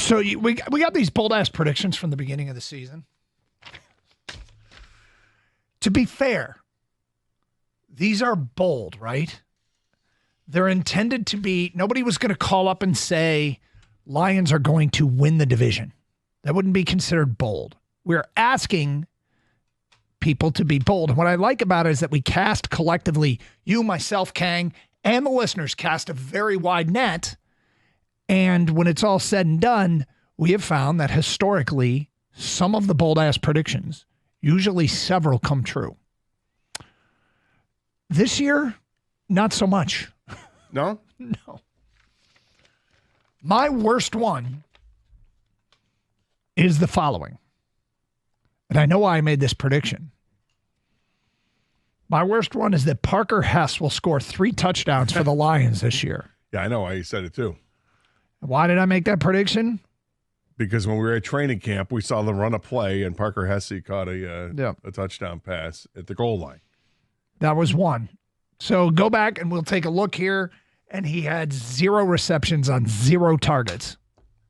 So we got these bold-ass predictions from the beginning of the season. To be fair, these are bold, right? They're intended to be, nobody was going to call up and say, Lions are going to win the division. That wouldn't be considered bold. We're asking people to be bold. And what I like about it is that we cast collectively, you, myself, Kang, and the listeners cast a very wide net. And when it's all said and done, we have found that historically, some of the bold-ass predictions, usually several, come true. This year, not so much. No? No. My worst one is the following. And I know why I made this prediction. My worst one is that Parker Hess will score 3 touchdowns for the Lions this year. Yeah, I know why you said it too. Why did I make that prediction? Because when we were at training camp, we saw them run a play, and Parker Hesse caught a touchdown pass at the goal line. That was one. So go back and we'll take a look here. And he had 0 receptions on 0 targets.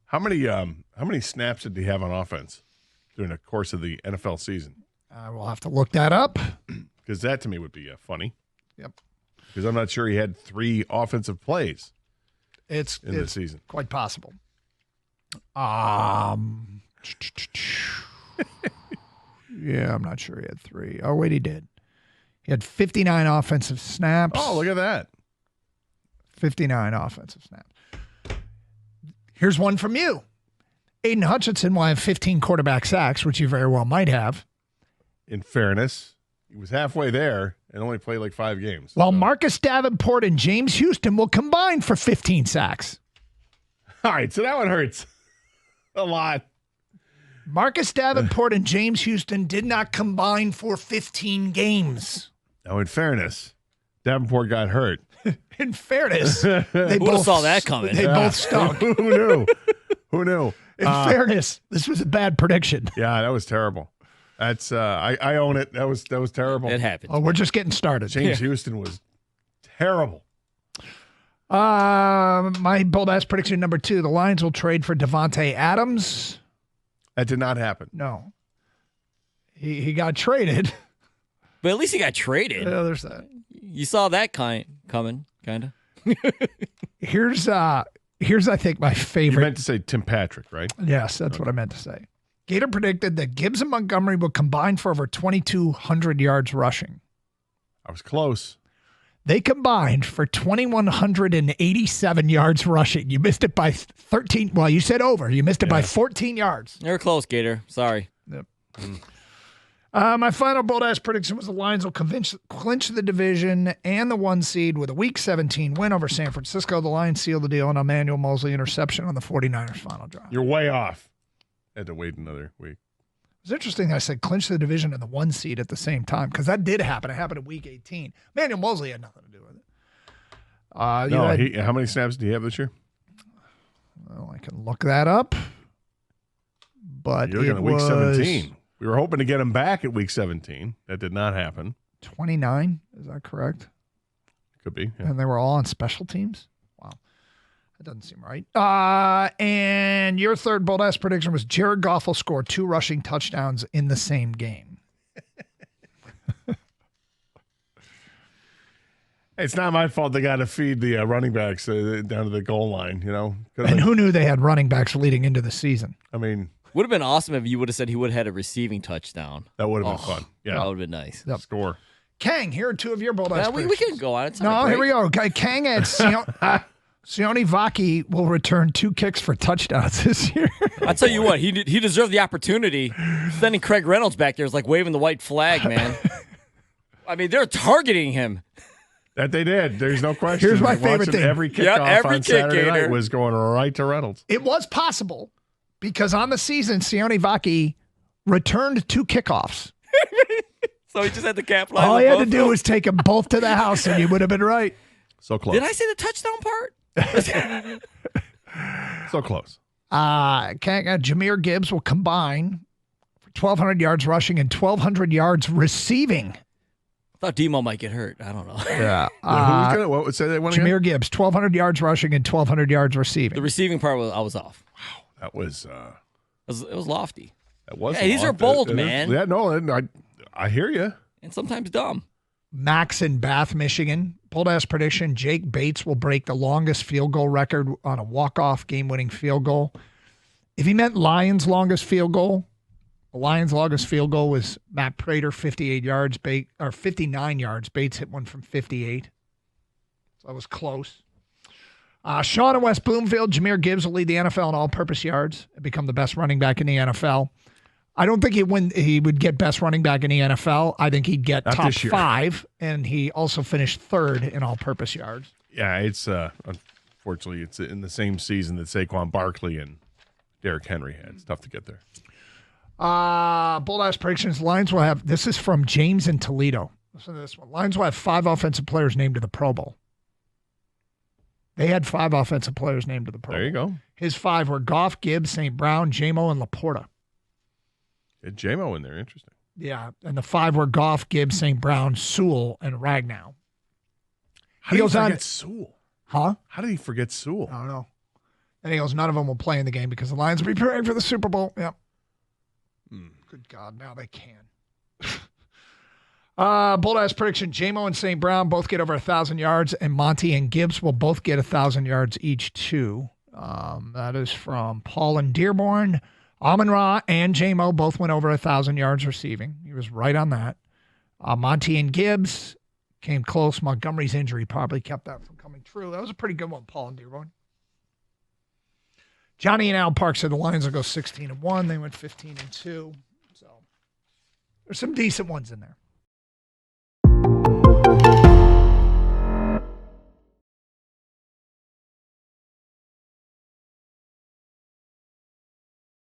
How many snaps did he have on offense during the course of the NFL season? We'll have to look that up. Because that to me would be funny. Yep. Because I'm not sure he had 3 offensive plays it's the season. Quite possible. Yeah, I'm not sure he had 3. Oh, wait, he did. He had 59 offensive snaps. Oh, look at that. 59 offensive snaps. Here's one from you. Aiden Hutchinson will have 15 quarterback sacks, which you very well might have. In fairness, he was halfway there and only played like 5 games. While Marcus Davenport and James Houston will combine for 15 sacks. All right, so that one hurts a lot. Marcus Davenport and James Houston did not combine for 15 games. Now, in fairness, Davenport got hurt. In fairness, they both saw that coming. They both stunk. Who knew? Who knew? In fairness, this was a bad prediction. Yeah, that was terrible. That's I own it. That was terrible. It happened. Oh, we're just getting started. James Houston was terrible. My bold-ass prediction number 2, the Lions will trade for Devontae Adams. That did not happen. No. He got traded. But at least he got traded. Yeah, there's that. You saw that coming, kind of. Here's I think my favorite. You meant to say Tim Patrick, right? Yes, that's what I meant to say. Gator predicted that Gibbs and Montgomery will combine for over 2,200 yards rushing. I was close. They combined for 2,187 yards rushing. You missed it by 13. Well, you said over. You missed it by 14 yards. You're close, Gator. Sorry. Yep. My final bold-ass prediction was the Lions will clinch the division and the 1 seed with a Week 17 win over San Francisco. The Lions seal the deal on Emmanuel Mosley interception on the 49ers' final drive. You're way off. Had to wait another week. It's interesting I said clinch the division and the 1 seed at the same time because that did happen. It happened in Week 18. Emmanuel Mosley had nothing to do with it. How many snaps do you have this year? Well, I can look that up. But you're looking at Week 17. We were hoping to get him back at Week 17. That did not happen. 29, is that correct? Could be. Yeah. And they were all on special teams? Wow. That doesn't seem right. And your third bold-ass prediction was Jared Goff will score 2 rushing touchdowns in the same game. It's not my fault they got to feed the running backs down to the goal line, you know. And who knew they had running backs leading into the season? I mean, would have been awesome if you would have said he would have had a receiving touchdown. That would have been fun. Yeah, that would have been nice. Yep. Score. Kang, here are 2 of your bold-ass we can go on. It's no, here we go. Kang and Sione Vaki will return 2 kicks for touchdowns this year. I'll tell you what, he deserved the opportunity. Sending Craig Reynolds back there is like waving the white flag, man. I mean, they're targeting him. That they did. There's no question. Here's my favorite thing. Every kickoff on Saturday night Gator was going right to Reynolds. It was possible because on the season, Sione Vaki returned 2 kickoffs. So he just had to capitalize. All he had to do was take them both to the house, and you would have been right. So close. Did I say the touchdown part? So close. Jahmyr Gibbs will combine for 1,200 yards rushing and 1,200 yards receiving. I thought Demo might get hurt. I don't know. Yeah. What say they won Jahmyr again? Gibbs, 1,200 yards rushing and 1,200 yards receiving. The receiving part, I was off. Wow. That was it was lofty. That was. Yeah, these are bold, man. Yeah, no, I hear you. And sometimes dumb. Max in Bath, Michigan. Bold-ass prediction, Jake Bates will break the longest field goal record on a walk-off game-winning field goal. If he meant Lions' longest field goal, the Lions' longest field goal was Matt Prater, 58 yards, 59 yards. Bates hit one from 58. So that was close. Sean in West Bloomfield, Jahmyr Gibbs will lead the NFL in all-purpose yards and become the best running back in the NFL. I don't think he would get best running back in the NFL. I think he'd get top 5, and he also finished 3rd in all-purpose yards. Yeah, it's unfortunately it's in the same season that Saquon Barkley and Derrick Henry had. It's tough to get there. Bold-ass predictions. Lions will have, this is from James in Toledo. Listen to this one. Lions will have 5 offensive players named to the Pro Bowl. They had 5 offensive players named to the Pro Bowl. There you go. His 5 were Goff, Gibbs, St. Brown, J-Mo, and Laporta. Had J-Mo in there. Interesting. Yeah, and the 5 were Goff, Gibbs, St. Brown, Sewell, and Ragnow. How did he forget Sewell? Huh? How did he forget Sewell? I don't know. And he goes, none of them will play in the game because the Lions will be preparing for the Super Bowl. Yep. Good God, now they can. Bold-ass prediction, J-Mo and St. Brown both get over 1,000 yards, and Monty and Gibbs will both get 1,000 yards each, too. That is from Paul in Dearborn. Amon-Ra and J-Mo both went over 1,000 yards receiving. He was right on that. Monty and Gibbs came close. Montgomery's injury probably kept that from coming true. That was a pretty good one, Paul in Dearborn. Johnny and Al Park said the Lions will go 16-1. They went 15-2. So there's some decent ones in there.